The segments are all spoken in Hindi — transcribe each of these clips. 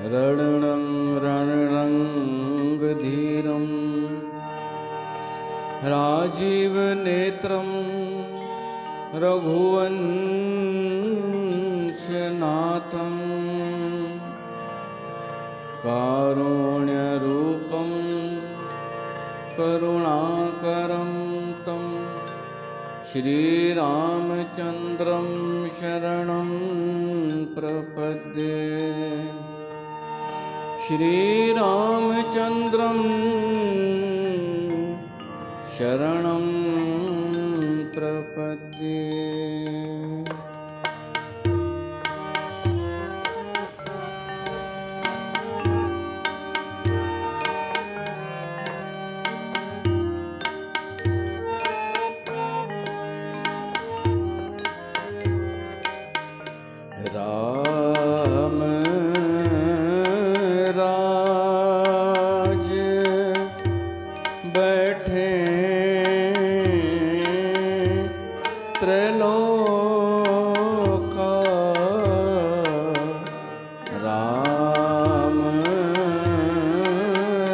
रणं रणरङ्गधीरं राजीवनेत्रं रघुवंशनाथं कारुण्यरूपं करुणाकरं तं श्रीरामचन्द्रं शरणं प्रपद्ये। श्रीरामचन्द्रं शरणं प्रपद्ये। राम राज बैठे त्रैलोका, राम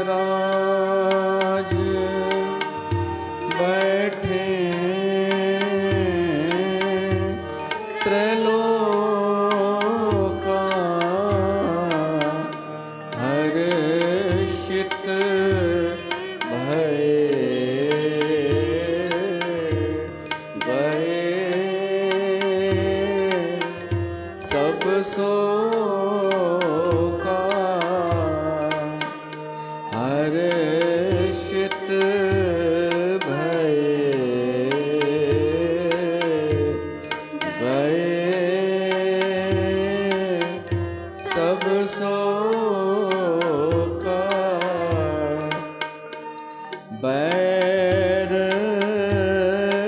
राज बैठे त्रैलोका, हर्षित भये गए सब सोका, हर्षित भये गए सब सोका। बैर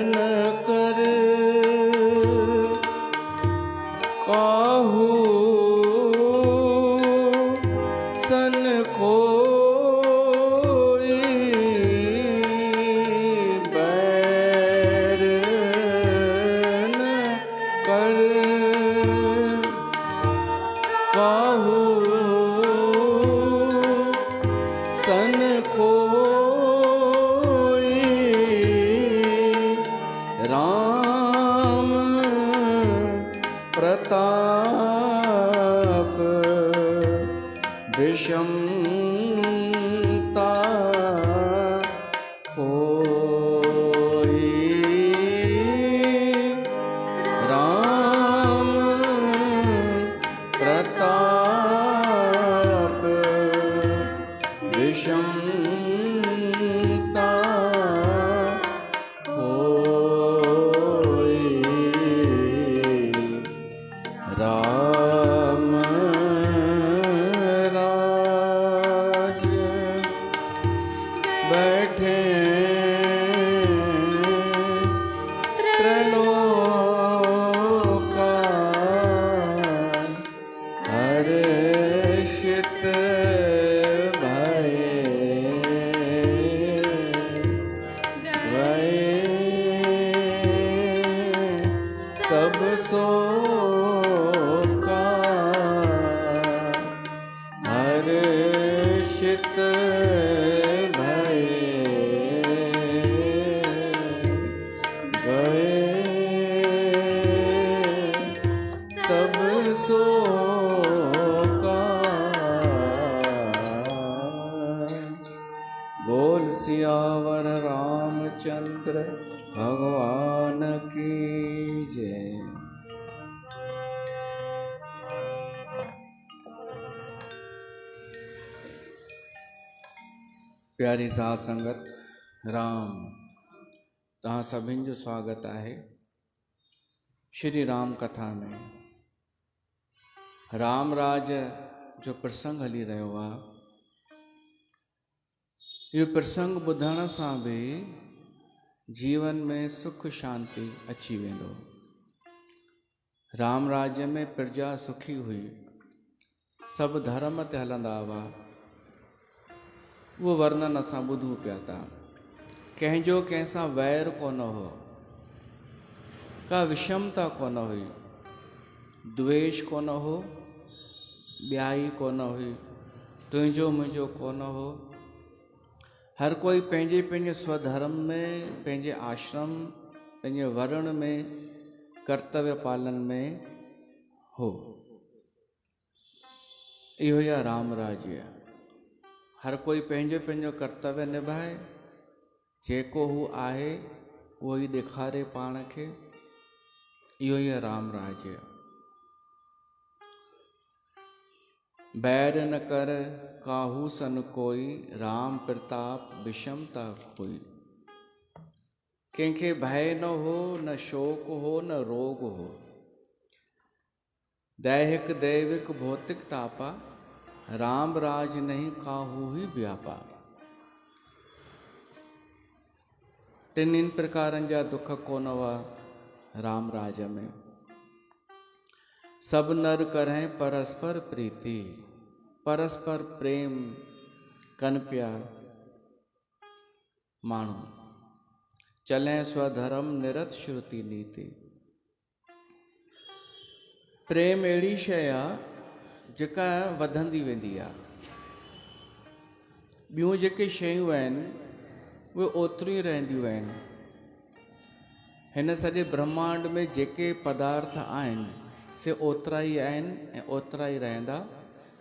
न कर काहू सन कोई, बैर न कर काहू सन कोई, राम प्रताप विषमता होई, राम प्रताप विषमता होई, राम राज बैठे त्रैलोका, हर्षित भये गए सब सोका, हर्षित भये गए सब सोका। बोल सियावर रामचंद्र भगवान की जय। प्यारी साध संगत राम तहां सभिनि जो स्वागत आहे श्री राम कथा में। राम राज जो प्रसंग हली रहियो आहे, इहो प्रसंग ॿुधण सां भी जीवन में सुख शांति अची वेंदो। राम राज्य में प्रजा सुखी हुई, सब धर्म ते हलंदा हुआ, वो वर्णन असां ॿुधूं पिया था। कंहिंजो कंहिंसां वैर कोन हो, का विषमता कोन हुई, द्वेष कोन हो, ॿियाई कोन हुई, तुंहिंजो मुंहिंजो कोन हो। हर कोई पंहिंजे पंहिंजे स्वधर्म में, पंहिंजे आश्रम, पंहिंजे वर्ण में, कर्तव्य पालन में हो। इहो ई आहे राम राज्य। हर कोई पंहिंजो पंहिंजो कर्तव्य निभाए, जेको हू आहे उहो ई ॾेखारे पाण खे। इहो ई आहे राम राज्य। बैर न कर काहू सन कोई, राम प्रताप विषमता कोई। कंहिंखे भय न हो, न शोक हो, न रोग हो। दैहिक दैविक भौतिक तापा, राम राज नहीं काहू ही व्यापा। टिनिन प्रकारनि जा दुख कोन हुआ राम राज में। सब नर करें परस्पर प्रीति, परस्पर प्रेम कन पिया माण्हू। चलें स्वधर्म निरत श्रुति नीति। प्रेम अहिड़ी शइ आहे जेका वधंदी वेंदी आहे। ॿियूं जेके शयूं आहिनि उहे ओतिरियूं रहंदियूं आहिनि। हिन सॼे ब्रह्मांड में जेके पदार्थ आहिनि से ओतिरा ई आहिनि ऐं ओतिरा ई रहंदा।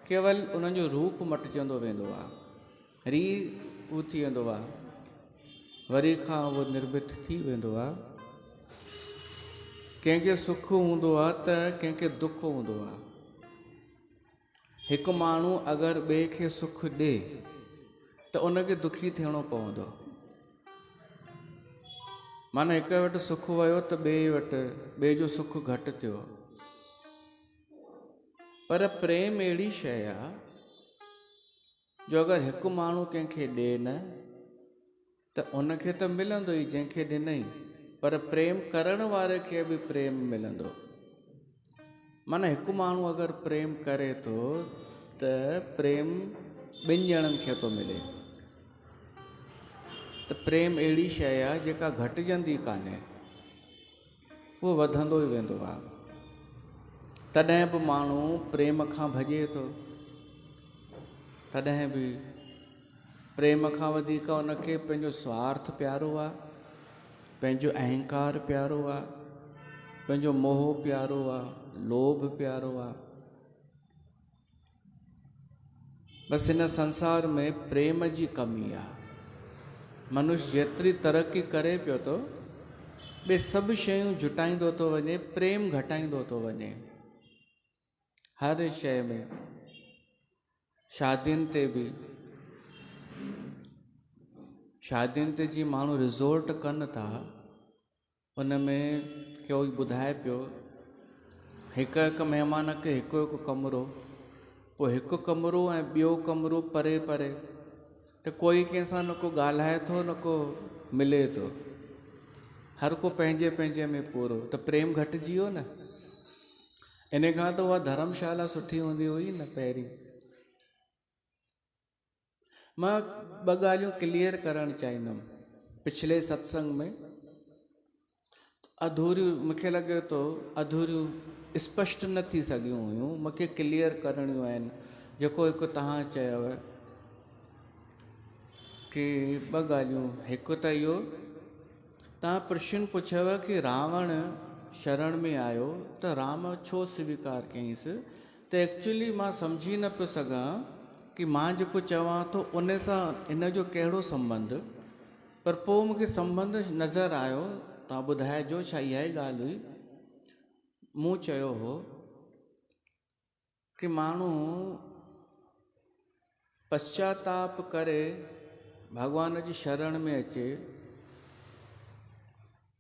केवल उन्हनि जो रूप मटिजंदो वेंदो आहे, हू थी वेंदो आहे, वरी खां उहो निर्मित थी वेंदो आहे। कंहिंखे सुख हूंदो आहे त कंहिंखे दुख हूंदो आहे। हिकु माण्हू अगरि ॿिए खे सुख ॾे त उनखे दुखी थियणो पवंदो। माना हिक वटि सुख वियो त ॿिए जो सुख घटि थियो। पर प्रेम अहिड़ी शइ आहे जो अगरि हिकु माण्हू कंहिंखे ॾे न त उनखे त मिलंदो ई जंहिंखे ॾिनई, पर प्रेम करण वारे खे बि प्रेम मिलंदो। माना हिकु माण्हू अगरि प्रेम करे थो त प्रेम ॿिनि ॼणनि खे थो मिले। त प्रेम अहिड़ी शइ आहे जेका घटिजंदी कान्हे, उहो वधंदो ई वेंदो आहे। तॾहिं बि माण्हू प्रेम खां भॼे थो, तॾहिं बि प्रेम खां वधीक उनखे पंहिंजो स्वार्थ प्यारो आहे, पंहिंजो अहंकार प्यारो आहे, पंहिंजो मोह प्यारो आहे, लोभ प्यारो आहे। बसि हिन संसार में प्रेम जी कमी आहे। मनुष्य जेतिरी तरक़ी करे पियो थो, ॿिए सभु शयूं जुटाईंदो थो वञे, प्रेम घटाईंदो थो वञे। हर शइ में, शादियुनि ते बि, शादियुनि ते जीअं माण्हू रिज़ोर्ट कनि था, उन में कोई ॿुधाए पियो हिकु हिकु महिमान खे हिकु हिकु कमिरो, पोइ हिकु कमिरो ऐं ॿियो कमिरो परे परे, त कोई कंहिंसां न को ॻाल्हाए थो न को मिले थो, हर को पंहिंजे पंहिंजे में पूरो। त प्रेम घटिजी वियो न। इन खां त उहा धर्मशाला सुठी हूंदी हुई न पहिरीं। मां ॿ ॻाल्हियूं क्लियर करणु चाहींदुमि। पिछले सत्संग में अधूरियूं, मूंखे लॻे थो अधूरियूं स्पष्ट न थी सघियूं हुयूं, मूंखे क्लियर करणियूं आहिनि। जेको हिकु तव्हां चयव कि ॿ ॻाल्हियूं, हिकु त इहो तव्हां प्रश्न पुछव कि रावण शरण में आयो त राम छो स्वीकार कयईंसि, त एक्चुअली मां सम्झी न पियो सघां कि मां जेको चवां थो उन सां इन जो कहिड़ो संबंध, पर पोइ मूंखे संबंध नज़र आयो। तव्हां ॿुधाइजो छा इहा ई ॻाल्हि हुई। मूं चयो हो कि माण्हू पश्चाताप करे भॻवान जी शरण में अचे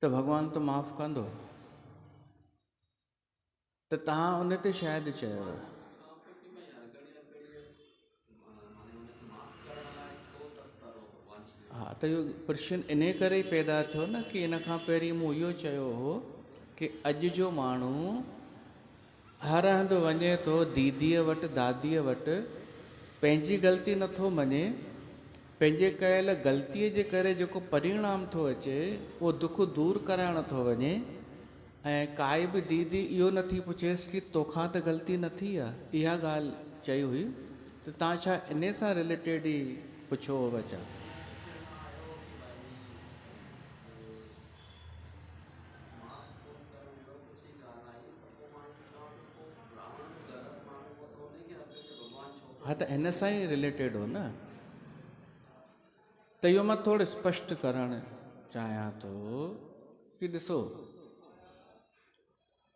त भॻवान त माफ़ कंदो। त तव्हां उन ते शायदि चयो हा, त इहो प्रश्न इन करे ई पैदा थियो न कि इन खां पहिरीं मूं इहो चयो हो कि अॼु जो माण्हू हर हंधि वञे थो दीदीअ वटि, दादीअ वटि, पंहिंजी ग़लती नथो मञे, पंहिंजे कयल ग़लतीअ जे करे जेको परिणाम थो अचे उहो दुख दूर कराइण थो वञे। ऐं काई बि दीदी इहो नथी पुछेसि कि तोखां त ग़लती न थी आहे। इहा ॻाल्हि चई हुई, त तव्हां छा इन सां रिलेटेड ई पुछो हुआ छा? हाँ, त हिन सां ई रिलेटेड हो न। त इहो मां थोरो स्पष्ट करणु चाहियां थो कि ॾिसो,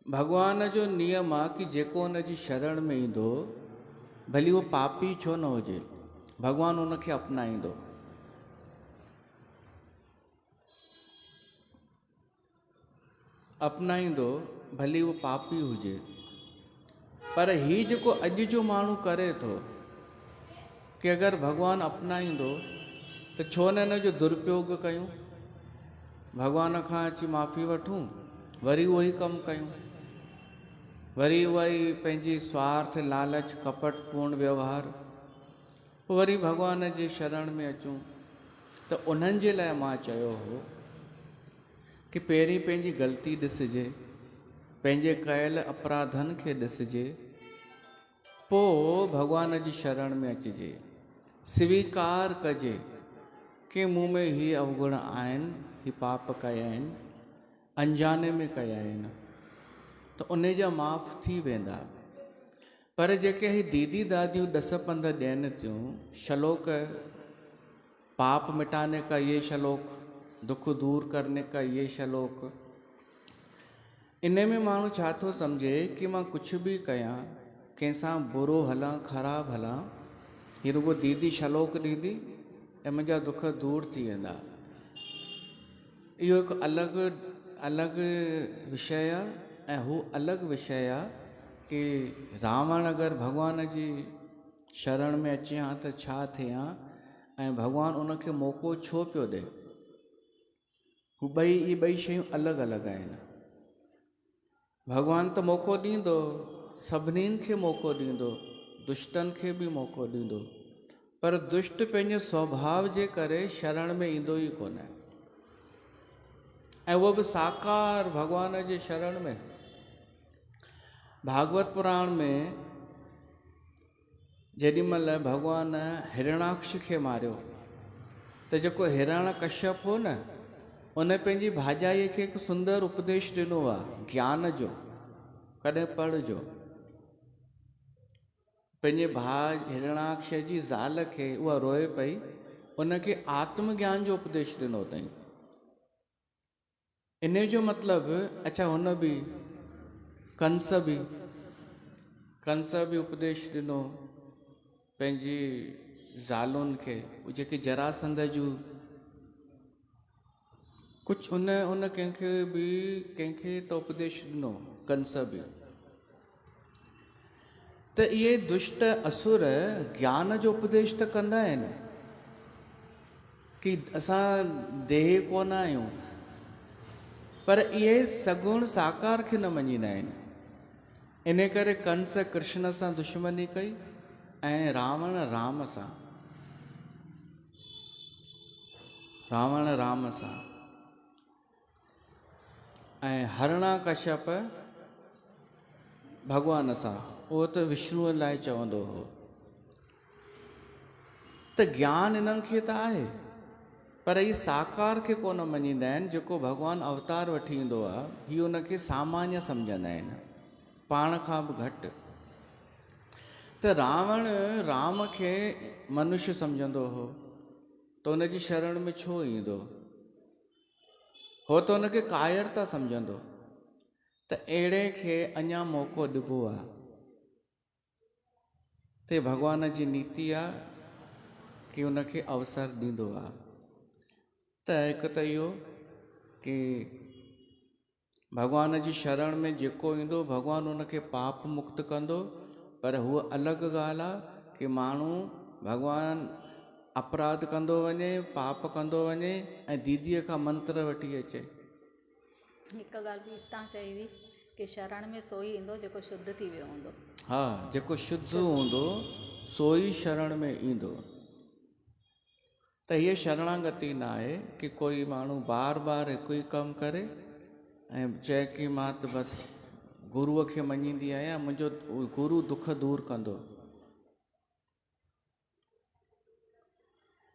भॻवान जो नियम आहे कि जेको हुन जी शरण में ईंदो, भली उहो पापी छो न हुजे, भॻवानु उनखे अपनाईंदो। अपनाईंदो, भली उहो पापी हुजे। पर ही जेको अॼु जो माण्हू करे थो कि अगरि भॻवानु अपनाईंदो त छो न हिन जो दुरुपयोग कयूं, भॻवान खां अची माफ़ी वठूं, वरी उहो ई कमु कयूं, वरी उहा ई पंहिंजी स्वार्थ, लालच, कपट पूर्ण व्यवहार, वरी भॻवान जे शरण में अचूं। त उन्हनि जे लाइ मां चयो हो कि पहिरीं पंहिंजी ग़लती ॾिसिजे, पंहिंजे कयल अपराधनि खे ॾिसिजे, पोइ भॻवान जी शरण में अचिजे, स्वीकार कजे कि मूं में ही अवगुण आहिनि, ही पाप कया आहिनि, अंजाने में कया आहिनि, त उन जा माफ़ थी वेंदा। पर जेके ही दीदी दादियूं ॾस पंध ॾियनि थियूं, श्लोक, पाप मिटाने का ये श्लोक, दुख दूर करने का ये श्लोक, इन में माण्हू छा थो सम्झे कि मां कुझु बि कयां, कंहिंसां बुरो हलां, ख़राबु हलां, हीअ रुगो दीदी श्लोक ॾींदी ऐं मुंहिंजा दुख दूर थी वेंदा। इहो हिकु अलॻि विषय आहे। ऐं हू अलॻि विषय आहे कि रावण अगरि भॻवान जी शरण में अचे हा त छा थिए हा, ऐं भॻवानु उनखे मौक़ो छो पियो ॾे। हू इहे ॿई शयूं अलॻि अलॻि आहिनि। भॻवानु त मौक़ो ॾींदो, सभिनीनि खे मौक़ो ॾींदो, दुष्टनि खे बि मौक़ो ॾींदो, पर दुष्ट पंहिंजे स्वभाव जे करे शरण में ईंदो ई कोन, ऐं उहो बि साकार भॻवान जे शरण में। भागवत पुराण में जेॾीमहिल भॻवान हिरणाक्ष खे मारियो, त जेको हिरण्यकश्यप हो न, उन पंहिंजी भाॼाईअ खे हिकु सुंदर उपदेश ॾिनो आहे ज्ञान जो, कॾहिं पढ़जो। पंहिंजे भाउ हिरणाक्ष जी ज़ाल खे, उहा रोए पई, उनखे आत्मज्ञान जो उपदेश ॾिनो अथई। इन जो मतिलबु, अच्छा हुन बि कंस बि उपदेश ॾिनो पंहिंजी ज़ालुनि खे, जेके जरासंध जूं, कुझु उन कंहिंखे त उपदेश ॾिनो, कंस बि। त इहे दुष्ट असुर ज्ञान जो उपदेश त कंदा आहिनि कि असां देह कोन आहियूं, पर इहे सगुण साकार खे न मञींदा आहिनि। इन करे कंस कृष्ण सां दुश्मनी कई ऐं रावण राम सां, ऐं हिरण्यकश्यप भॻवान सां, उहो त विष्णुअ लाइ चवंदो हो। त ज्ञान इन्हनि खे त आहे, पर ही साकार खे कोन मञींदा आहिनि। जेको भॻवानु अवतार वठी ईंदो आहे, ही उनखे सामान्य सम्झंदा आहिनि, पाण खां बि घटि। त रावण राम खे मनुष्य सम्झंदो हो, त उनजी शरण में छो ईंदो? हो त उनखे कायरता सम्झंदो। त अहिड़े खे अञा मौक़ो ॾिबो आहे। ते भॻवान जी नीति आहे कि उनखे अवसर ॾींदो आहे। त हिकु त इहो कि भॻवान जी शरण में जेको ईंदो, भॻवानु उनखे पाप मुक्त कंदो। पर हूअ अलॻि ॻाल्हि आहे कि माण्हू भॻवानु अपराध कंदो वञे, पाप कंदो वञे ऐं दीदीअ खां मंत्र वठी अचे। हिकु ॻाल्हि बि तव्हां चई हुई कि शरण में सोई ईंदो जेको शुद्ध थी वियो हूंदो। हा, जेको शुद्ध हूंदो सोई शरण में ईंदो। त हीअ शरणागति न आहे कि कोई माण्हू बार बार हिकु ई कमु करे ऐं चए कि मां त बसि गुरूअ खे मञींदी आहियां, मुंहिंजो गुरू दुख दूर कंदो।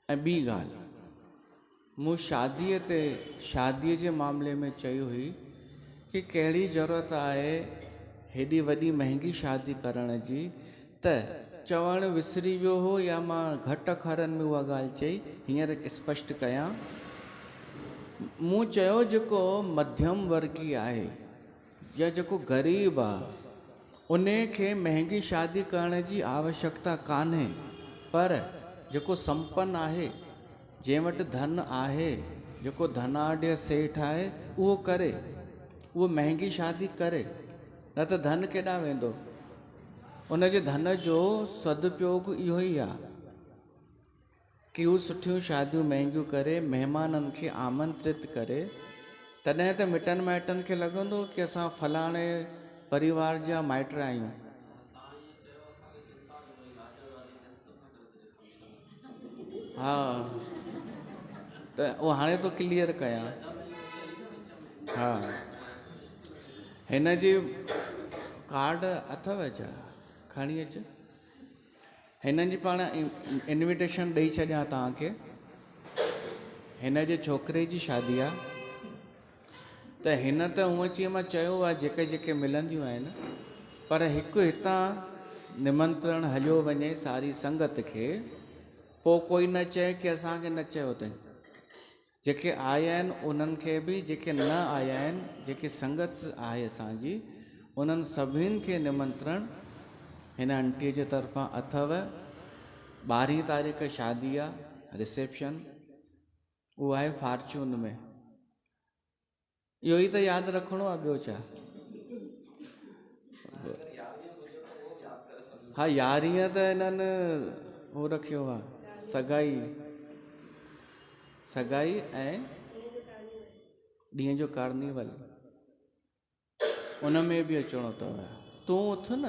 ऐं ॿी ॻाल्हि मूं शादीअ जे मामले में चई हुई कि कहिड़ी ज़रूरत आहे हेॾी वॾी महांगी शादी करण जी, त चवणु विसरी वियो हो या मां घटि अखरनि में उहा ॻाल्हि चई, हींअर स्पष्ट कयां। मूं चयो जेको मध्यम वर्गीय आहे या जेको ग़रीब आहे उन खे महांगी शादी करण जी आवश्यकता कान्हे, पर जेको संपन्न आहे, जंहिं वटि धन आहे, जेको धनाढ्य सेठ आहे, उहो करे, उहो महांगी शादी करे, न त धन केॾां वेंदो। उन जे धन जो सदुपयोग इहो ई आहे कि हू सुठियूं शादियूं महांगियूं करे, महिमाननि खे आमंत्रित करे। तॾहिं त मिटनि माइटनि खे लॻंदो कि असां फलाणे परिवार जा माइट आहियूं। हा, त उहो हाणे तो क्लियर कयां। हा, हिन जी कार्ड अथव छा? खणी अच। हिननि जी पाण इन्विटेशन ॾेई छॾियां तव्हांखे। हिन जे छोकिरे जी शादी आहे, त हिन त हूअं चई मां चयो आहे जेके जेके मिलंदियूं आहिनि, पर हिकु हितां निमंत्रण हलियो वञे सारी संगत खे, पोइ कोई न चए कि असांखे न चयो अथई। जेके आया आहिनि उन्हनि खे बि, जेके न आया आहिनि, जेके संगत आहे असांजी, उन्हनि सभिनि खे निमंत्रण हिन आंटीअ जे तरफ़ां अथव। 12 तारीख़ शादी आहे, रिसेप्शन, उहो आहे फॉर्चून में। इहो ई त यादि रखिणो आहे, ॿियो छा। हा, 11 त हिननि हो रखियो आहे, सगाई ऐं ॾींहं जो कार्निवल, उन में बि अचिणो अथव। तूं उथ न,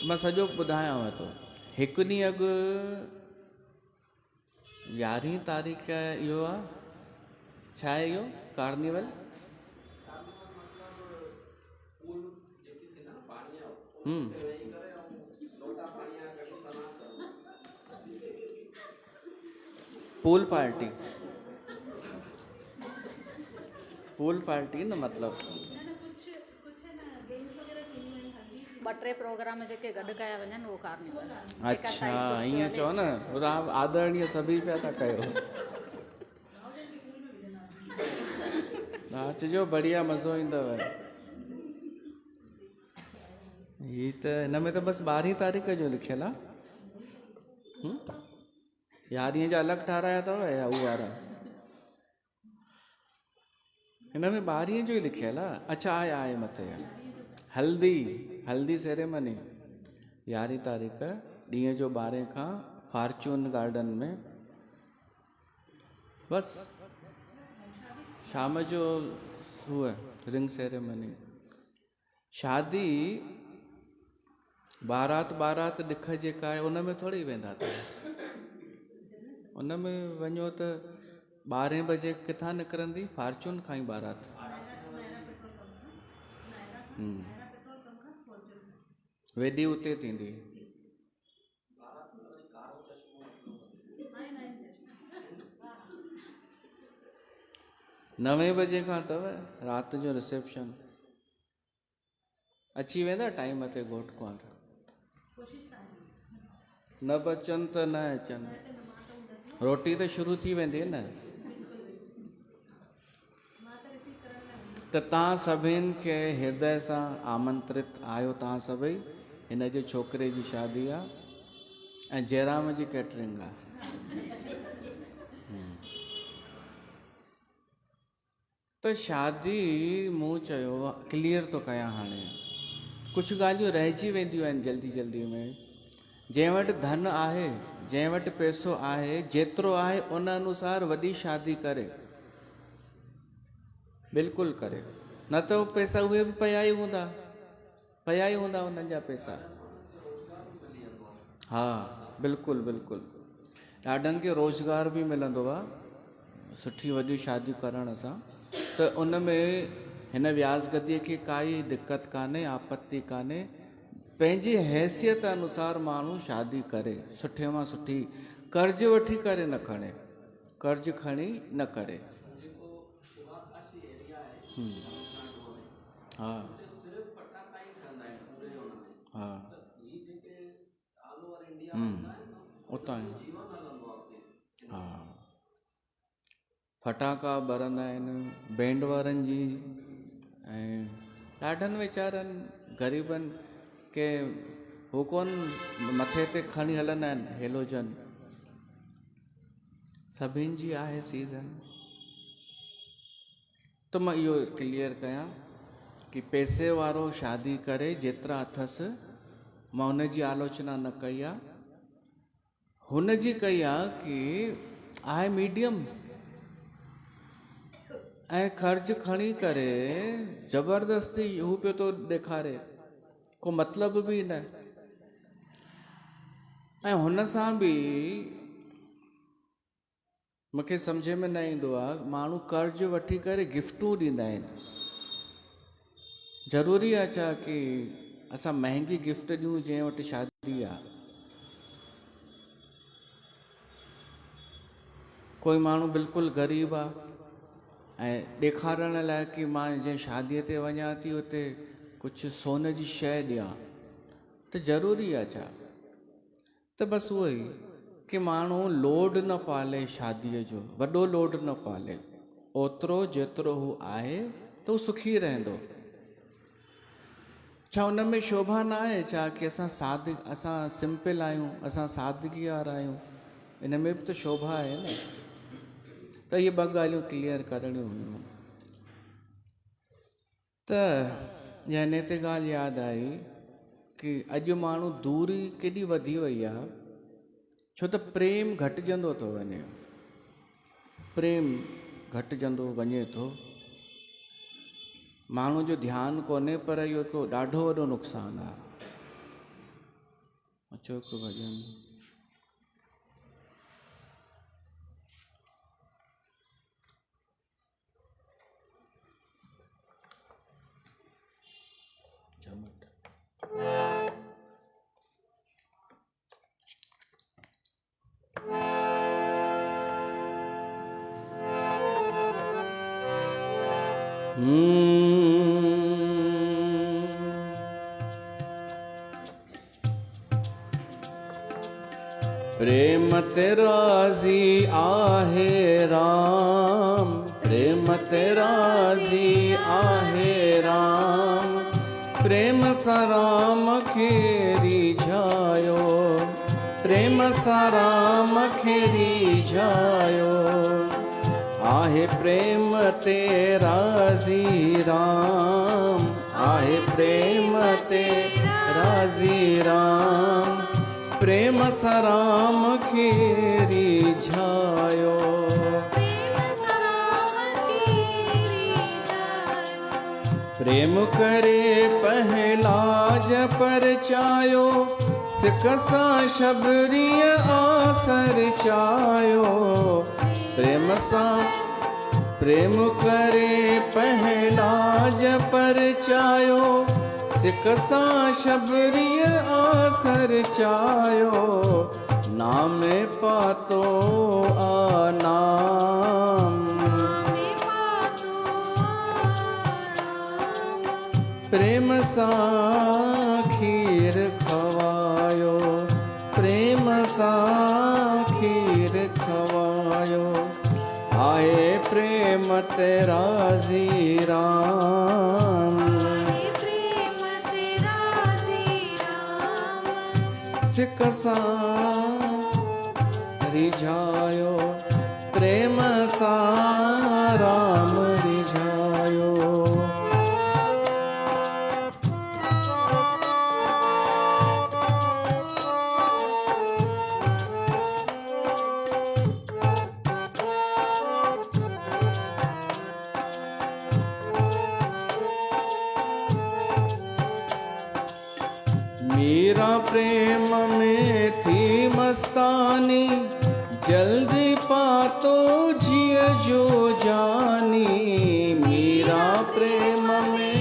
मां सॼो ॿुधायांव थो। हिकु ॾींहुं अॻु 11 तारीख़ इहो आहे, छा आहे इहो कार्निवल? पूल पार्टी न, मतलब 2-3 प्रोग्राम जेके गॾु कया वञनि उहो कार्निवल। अच्छा, ईअं चओ न, तव्हां आदरणीय सभी पिया था कयो। अचिजो, बढ़िया मज़ो ईंदव। ही त हिन में त बसि 12 तारीख़ जो लिखियल आहे। 11 जा अलॻि ठाराया अथव या उहो वारा? हिन में 12 जो ई लिखियल आहे। अच्छा, आहे मथे हल्दी सेरेमनी 11 तारीख़ ॾींहं जो 12 खां फॉर्चून गार्डन में। बसि शाम जो हुआ रिंग सेरेमनी। शादी बारात ॾिख जेका आहे उन में थोरी वेंदा अथव। उन में वञो त 12 बजे किथां निकिरंदी? फॉर्चून खां ई बारात। वेडी उते थींदी। नवे बजे खां अथव राति जो रिसेप्शन। अची वेंदा टाइम ते घोट कुंवार। न बचनि त न अचनि, रोटी त शुरू थी वेंदी न। त तव्हां सभिनि खे हृदय सां आमंत्रित आहियो। तव्हां सभई, हिन जे छोकिरे जी शादी आहे ऐं जयराम जी कैटरिंग आहे। त शादी मूं चयो क्लियर थो कयां। हाणे कुझु ॻाल्हियूं रहिजी वेंदियूं आहिनि जल्दी में। जंहिं वटि धन आहे, जंहिं वटि पैसो आहे, जेतिरो आहे उन अनुसार वॾी शादी करे, बिल्कुलु करे। न त उहे पैसा उहे बि पिया ई हूंदा उन्हनि जा पैसा। हा, बिल्कुलु ॾाढनि खे रोज़गार बि मिलंदो आहे सुठी वॾी शादियूं करण सां। त उन में हिन व्यास गद्दीअ खे काई दिक़त कान्हे, आपत्ति कान्हे। पंहिंजी हैसियत अनुसार माण्हू शादी करे, सुठे मां सुठी, कर्ज वठी करे न खणे, कर्ज खणी न करे। हा हा उतां हा फटाका ॿरंदा आहिनि बैंड वारनि जी, ऐं ॾाढनि वीचारनि ग़रीबनि के हू कोन मथे ते खणी हलंदा आहिनि हेलोजन। सभिनि जी आहे सीज़न। त मां इहो क्लियर कयां कि पैसे वारो शादी करे जेतिरा अथसि, मां हुन जी आलोचना न कई आहे, हुन जी कई आहे कि आहे मीडियम ऐं कर्ज खणी करे ज़बरदस्ती हू पियो थो ॾेखारे, को मतिलब बि न। ऐं हुन सां बि मूंखे सम्झ में न ईंदो आहे, माण्हू कर्ज वठी करे गिफ्टूं ॾींदा आहिनि। ज़रूरी आहे छा कि असां महांगी गिफ्ट ॾियूं जंहिं वटि शादी आहे? कोई माण्हू बिल्कुलु ग़रीब आहे ऐं ॾेखारण लाइ कि मां जंहिं शादीअ ते वञा थी उते कुझु सोन जी शइ ॾियां, त ज़रूरी आहे छा? त बसि उहो ई कि माण्हू लोड न पाले शादीअ जो, वॾो लोड न पाले, ओतिरो जेतिरो हू आहे त हू सुखी रहंदो। छा हुन में शोभा न आहे छा कि असां सिंपल आहियूं, असां सादगी वारा आहियूं? इन में बि त शोभा आहे न। त इहे ॿ ॻाल्हियूं क्लियर करणियूं हुयूं। त हिन ते ॻाल्हि यादि आई कि अॼु माण्हू दूरी केॾी वधी वई आहे, छो त प्रेम घटिजंदो थो वञे, प्रेम घटिजंदो वञे थो। माण्हू जो ध्यानु कोन्हे, पर इहो हिकु ॾाढो वॾो नुक़सानु आहे। अचो हिकु भॼन। प्रेम ते राज़ी आहे राम, प्रेम ते राज़ी आहे राम, प्रेम सां राम खे रिझायो, प्रेम सां राम खे रिझायो। आहे प्रेम ते राज़ी राम, आहे प्रेम ते राज़ी राम, प्रेम सां राम खे रिझायो। प्रेम करे पहलाज परचायो, सिक सां शबरीअ आसर चायो। प्रेम करे पहलाज परचायो, सिक सां शबरीअ आसर चायो। नाम पातो आनाम, प्रेम सां खीर खवायो, प्रेम सां खीर खवायो। आहे प्रेम ते राज़ी राम, सिक सां रिझायो, प्रेम सां राम रिझायो। मीरा प्रेम में थी मस्तानी, जल्दी पातो जिय जो जानी। मीरा प्रेम में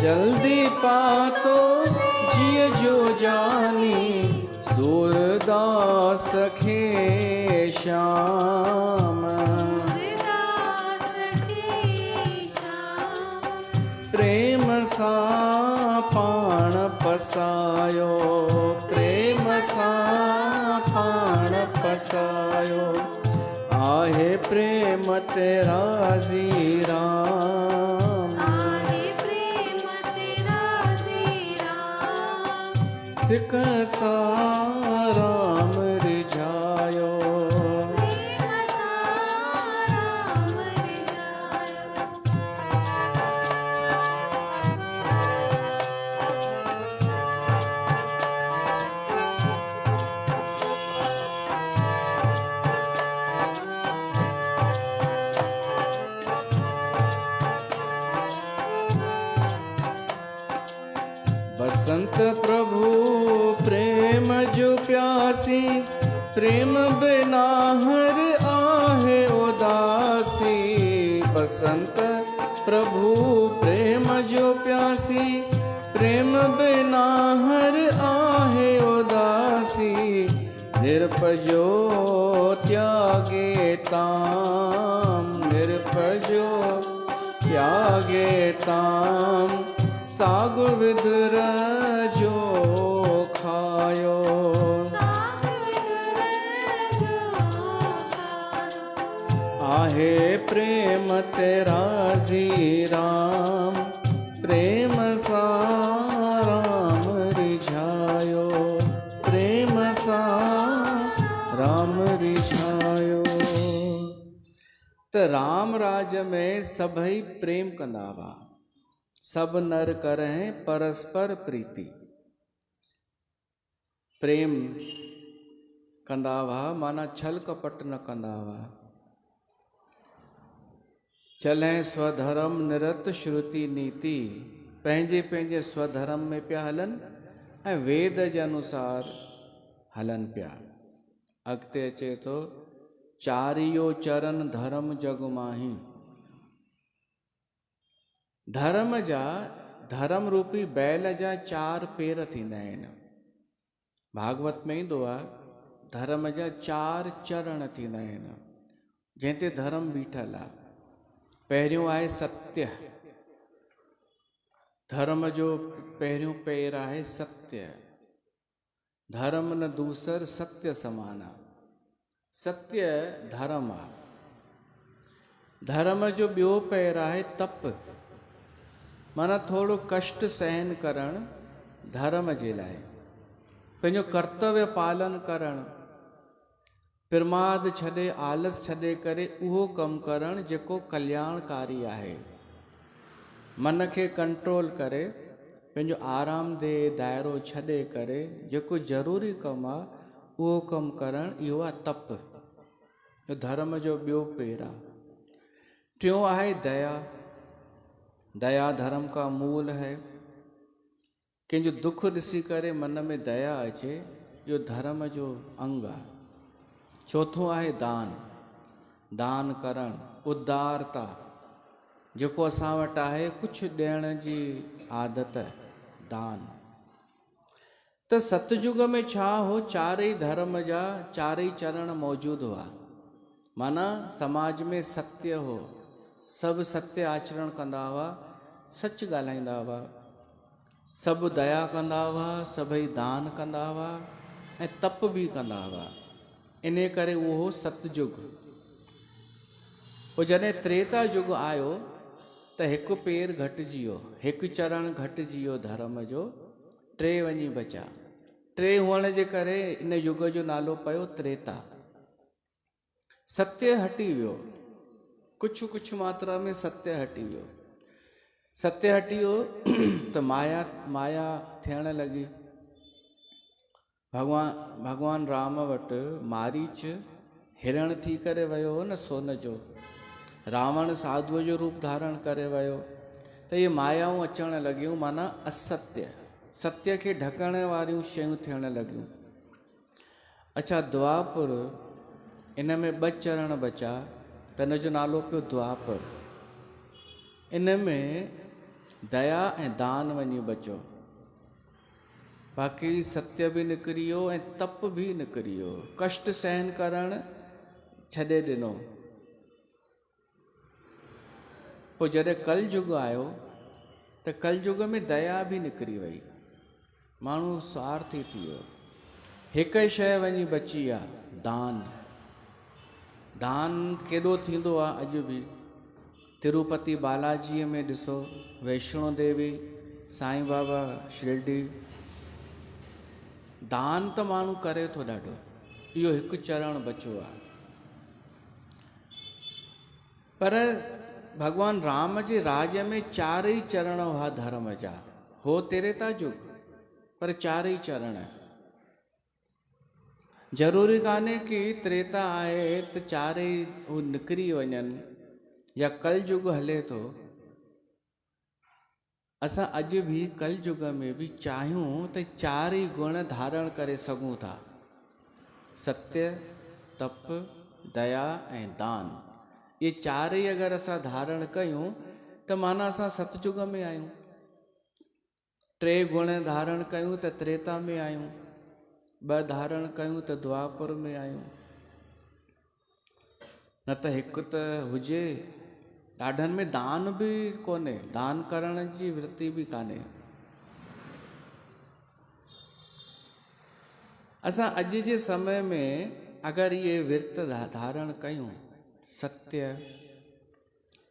जल्दी पातो जिय जो जानी सूरदास खे श्याम प्रेम सा पाण पसायो प्रेम सा पाण पसायो आहे प्रेम तेरा जी राम सिक सा राम रिझायो बसंत प्रभु प्रेम जो प्यासी प्रेम बिना हर आहे उदासी बसंत प्रभु प्रेम जो प्यासी प्रेम बिना हर आहे उदासी निरपजो त्यागे ताम निरपजो त्यागे ताम साग विदुर जो खायो आहे प्रेम तेरा जी राम प्रेम सा राम रिझायो प्रेम सा राम रिझायो। त राम राज में सभई प्रेम कंदा हुआ सब नर करहिं परस्पर प्रीति प्रेम कंदा हुआ माना छल कपट न कंदा हुआ चलें स्वधर्म निरत श्रुति नीति पंहिंजे पंहिंजे स्वधर्म में पिया हलनि ऐं वेद जे अनुसार हलनि पिया। अॻिते अचे थो चारियो चरण धर्म जग माही धर्म जा धर्म रूपी बैल जा चार पेर थींदा आहिनि भागवत में ईंदो आहे धर्म जा चार चरण थींदा आहिनि जंहिं ते धर्म बीठल आहे। पहिरियों आहे सत्य धर्म जो पहिरियों पेर आहे सत्य धर्म न दूसर सत्य समाना सत्य धर्म आहे। धर्म जो ॿियो पेर आहे तप माना थोड़ो कष्ट सहन करण धर्म जे लाइ पंहिंजो कर्तव्य पालन करण प्रमाद छॾे आलस छॾे करे उहो कमु करण जेको कल्याणकारी आहे मन खे कंट्रोल करे पंहिंजो आरामदेह दाइरो छॾे करे जेको ज़रूरी कमु आहे उहो कमु करण इहो आहे तप इहो धर्म जो ॿियो पेर आहे। टियों आहे दया दया धर्म का मूल है कंहिंजो दुख ॾिसी करे मन में दया अचे इहो धर्म जो अंग आहे। चौथों आहे दान दान करण उदारता जेको असां वटि आहे कुझु ॾियण जी आदत दान। त सतयुग में छा हो चारई धर्म जा चारई चरण मौजूदु हुआ माना समाज में सत्य हो सभु सत्य आचरण कंदा हुआ सच ॻाल्हाईंदा हुआ सभु दया कंदा हुआ सभई दान कंदा हुआ ऐं तप बि कंदा हुआ इन करे उहो सतयुग। पोइ जॾहिं त्रेता युग आयो त हिकु पेर घटिजी वियो हिकु चरण घटिजी वियो धर्म जो टे वञी बचा टे हुअण जे करे इन युग जो नालो पियो त्रेता। सत्य हटी वियो कुझु कुझु मात्रा में सत्य हटी वियो सत्य हटी वियो त माया थियण लॻी। भगवान राम वटि मारीच हिरण थी करे वियो हो न सोन जो रावण साधुअ जो रूप धारण करे वियो त इहे मायाऊं अचण लॻियूं माना असत्य सत्य खे ढकण वारियूं शयूं थियण लॻियूं। अच्छा द्वापर इन में 2 चरण बचा त इन जो नालो पियो द्वापर। इन में दया ऐं दान वञी बचो। बाक़ी सत्य बि निकिरी वियो ऐं तप बि निकिरी वियो, कष्ट सहन करणु छॾे ॾिनो। पोइ जॾहिं कलयुग आयो त कलयुग में दया बि निकिरी वई, माण्हू स्वार्थी थी वियो। हिकु शइ वञी बची आहे, दान। दान केॾो थींदो आहे अॼु बि। तिरुपति बालाजीअ में ॾिसो, वैष्णो देवी, साईं बाबा शिरडी, दान त माण्हू करे थो ॾाढो। इहो हिकु चरण बचियो आहे। पर भॻवान राम जे राज में चारई चरण हुआ धर्म जा। हो त्रेता युग, पर चारई चरण। ज़रूरी कान्हे कि त्रेता आहे त चारई हू निकिरी वञनि या कलयुग हले थो। असां अॼु बि कलयुग में बि चाहियूं त चारई गुण धारण करे सघूं था, सत्य, तप, दया ऐं दान। ये चारई अगरि असां धारण कयूं त माना असां सतयुग में आहियूं। टे गुण धारण कयूं त त्रेता में आहियूं, ॿ धारण कयूं त द्वापर में आहियूं। न त हिकु त हुजे। ॾाढनि में दान बि कोन्हे, दान करण जी वृत्ति बि कान्हे। असां अॼु जे समय में अगरि इहे विर्त धारण कयूं, सत्य,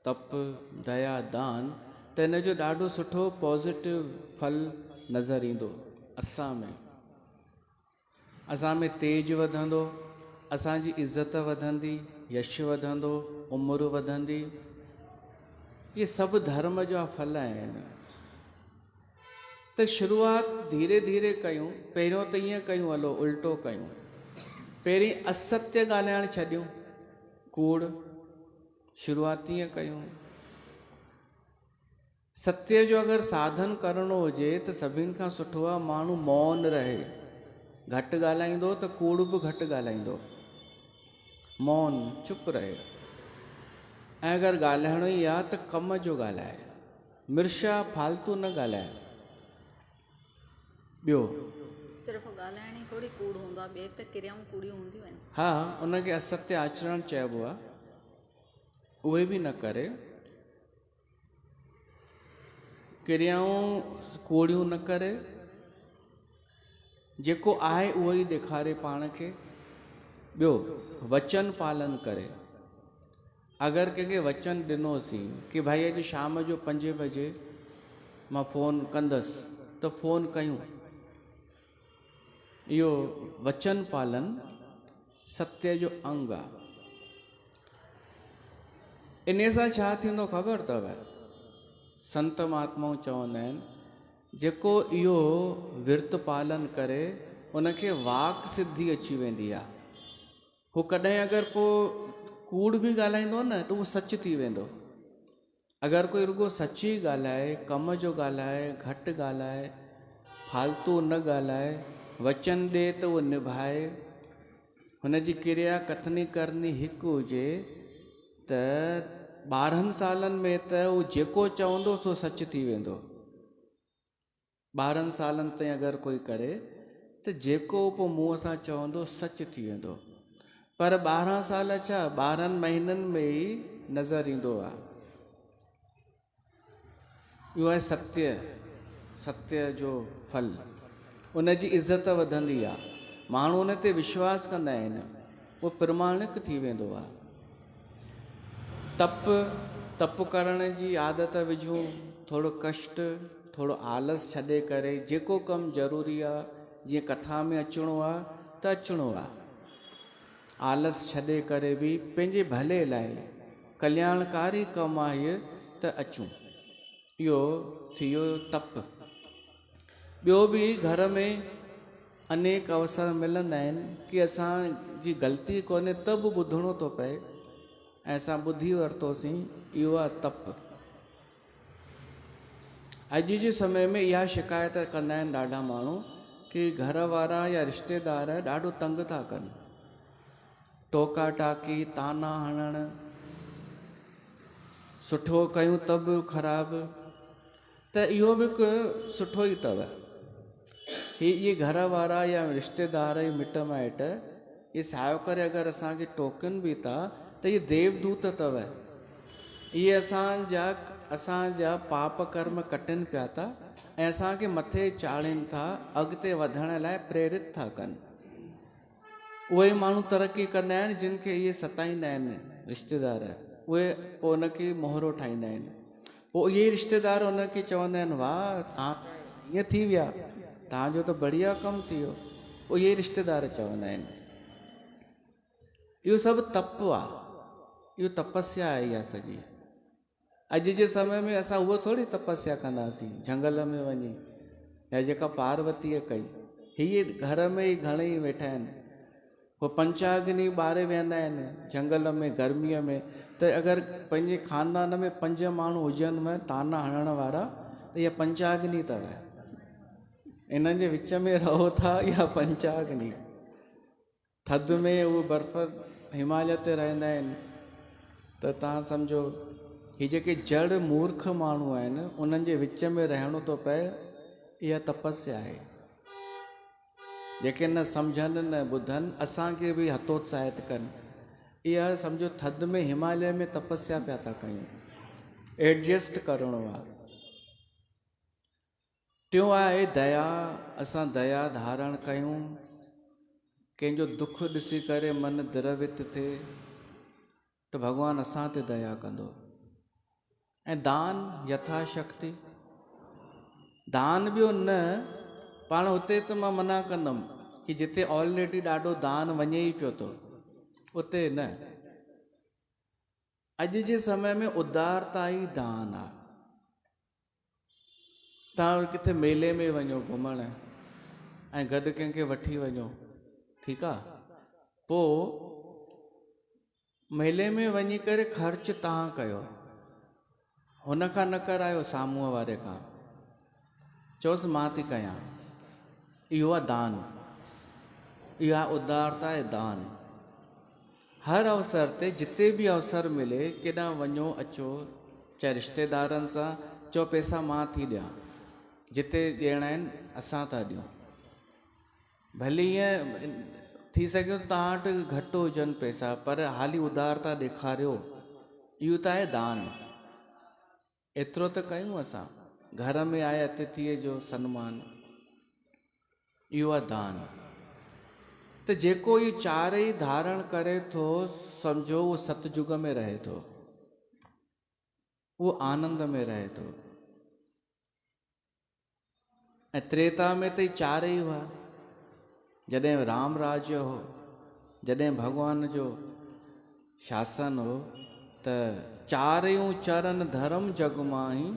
तप, दया, दान, त इन जो ॾाढो सुठो पॉजिटिव फल नज़र ईंदो। असां में तेज वधंदो, असांजी इज़त वधंदी, यश वधंदो, उमिरि वधंदी। ये सभु धर्म जा फल आहिनि। त शुरूआत धीरे धीरे कयूं। पहिरियों त ईअं कयूं, हलो उल्टो कयूं। पहिरीं असत्य ॻाल्हाइणु छॾियूं, कूड़। शुरूआत ईअं कयूं। सत्य जो अगरि साधन करणो हुजे त सभिनि खां सुठो आहे माण्हू मौन रहे। घटि ॻाल्हाईंदो त कूड़ बि घटि ॻाल्हाईंदो। मौन, चुप रहे। ऐं अगरि ॻाल्हाइणो ई आहे त कम जो ॻाल्हाए, मिर्शा फालतू न ॻाल्हाए। ॿियो, सिर्फ़ु ॻाल्हाइण ई थोरी कूड़ हूंदो आहे, ॿिए त क्रियाऊं कूड़ियूं हूंदियूं आहिनि। हा, उनखे असत्य आचरण चइबो आहे। उहे बि न करे, क्रियाऊं कूड़ियूं न करे, जेको आहे उहो ई ॾेखारे पाण खे। ॿियो, वचन पालन करे। अगरि कंहिंखे वचन ॾिनोसीं कि भाई अॼु शाम जो 5 बजे मां फ़ोन कंदसि, त फ़ोन कयूं। इहो वचन पालन सत्य जो अंग आहे। इन सां छा थींदो ख़बर अथव? संत महात्माऊं चवंदा आहिनि, जेको इहो विर्त पालन करे उनखे वाक सिद्धि अची वेंदी आहे। हू कॾहिं अगरि पोइ कूड़ बि ॻाल्हाईंदो न त उहो सच थी वेंदो। अगरि कोई रुगो सची ॻाल्हाए, कम जो ॻाल्हाए, घटि ॻाल्हाए, फालतू न ॻाल्हाए, वचन ॾिए त उहो निभाए, हुनजी क्रिया कथनी करनी हिकु हुजे, त 12 सालनि में त उहो जेको चवंदो सो सच थी वेंदो। 12 सालनि ताईं अगरि कोई करे त जेको पोइ मुंहं सां चवंदो सच थी वेंदो। पर 12 साल छा, 12 महीननि में ई नज़र ईंदो आहे। इहो आहे सत्य, सत्य जो फल। उनजी इज़त वधंदी आहे, माण्हू उन ते विश्वास कंदा आहिनि, उहो प्रमाणिक थी वेंदो आहे। तप करण जी आदत विझूं, थोरो कष्ट, थोरो आलस छॾे करे जेको कमु ज़रूरी आहे, जीअं कथा में अचिणो आहे त अचिणो आहे। आलस छॾे करे बि पंहिंजे भले लाइ कल्याणकारी कमु आहे त अचूं। इहो थी वियो तप। ॿियो बि घर में अनेक अवसर मिलंदा आहिनि कि असांजी ग़लती कोन्हे त बि ॿुधणो थो पए, ऐं असां ॿुधी वरितोसीं। इहो आहे तप। अॼु जे समय में इहा शिकायत कंदा आहिनि ॾाढा माण्हू कि घर वारा या रिश्तेदार ॾाढो तंग था कनि। टोका टाकी, ताना हणणु, सुठो कयूं त बि ख़राबु, त इहो बि हिकु सुठो ई अथव। इहे घर वारा या रिश्तेदार मिट माइट इहे सायो करे अगरि असांखे टोकनि बि था त इहे देवदूत अथव। इहे असांजा पाप कर्म कटनि पिया था ऐं असांखे मथे चाढ़नि था, अॻिते वधण लाइ प्रेरित था कनि। उहे ई माण्हू तरक़ी कंदा आहिनि जिन खे इहे सताईंदा आहिनि रिश्तेदार, उहे पोइ उनखे मोहरो ठाहींदा आहिनि। पोइ इहे रिश्तेदार उनखे चवंदा आहिनि, वाह तव्हां ईअं थी विया, तव्हांजो त बढ़िया कमु थी वियो। पोइ इहे रिश्तेदार चवंदा आहिनि। इहो सभु तप आहे, इहो तपस्या आहे इहा सॼी। अॼु जे समय में असां उहो थोरी तपस्या कंदासीं झंगल में वञी, या जेका पार्वतीअ कई। हीअ घर में ई घणेई वेठा आहिनि, उहो पंचाग्नि ॿारे वेहंदा आहिनि झंगल में गर्मीअ में। त अगरि पंहिंजे ख़ानदान में 5 माण्हू हुजनि में ताना हणण वारा, त इहा पंचाग्नि अथव। इन्हनि जे विच में रहो था इहा पंचाग्नि। थधि में उहे बर्फ़ हिमालय ते रहंदा आहिनि। त तव्हां सम्झो ही जेके जड़ मूर्ख माण्हू आहिनि उन्हनि जे विच में रहणो थो पए, इहा तपस्या आहे। जेके न सम्झनि न ॿुधनि, असांखे बि हतोत्साहित कनि। इहा सम्झो थधि में हिमालय में तपस्या पिया था कयूं, एडजस्ट करिणो आहे। टियों आहे दया। असां दया धारण कयूं, कंहिंजो दुख ॾिसी करे मन द्रवित थिए त भॻवानु असां ते दया कंदो। ऐं दान यथाशक्ति, दान ॿियो न पाण हुते त मां मना कंदुमि कि जिते ऑलरेडी ॾाढो दान वञे ई पियो थो उते न। अॼु जे समय में उदारता ई दान आहे। तव्हां किथे मेले में वञो घुमण ऐं गॾु कंहिंखे वठी वञो, ठीकु आहे, पोइ मेले में वञी करे ख़र्च तव्हां कयो, हुन खां न करायो साम्हूं वारे खां, चयोसि मां थी कयां। इहो आहे दान, इहा उदारता आहे दान। हर अवसर ते जिते बि अवसर मिले केॾां वञो अचो, चाहे रिश्तेदारनि सां, चओ पैसा मां थी ॾियां, जिते ॾियणा आहिनि असां था ॾियूं। भले ईअं थी सघे तव्हां वटि घटि हुजनि पैसा, पर हाली उदारता ॾेखारियो, इहो त आहे दान। एतिरो त कयूं असां, घर में आए अतिथीअ जो सन्मान, इहो आहे दान। त जेको इहे चारई धारण करे थो, सम्झो उहो सतयुग में रहे थो, उहो आनंद में रहे थो। ऐं त्रेता में त चारई हुआ, जॾहिं राम राज्य हो, जॾहिं भॻवान जो शासन हो, त चारयूं चरण धर्म जग माही,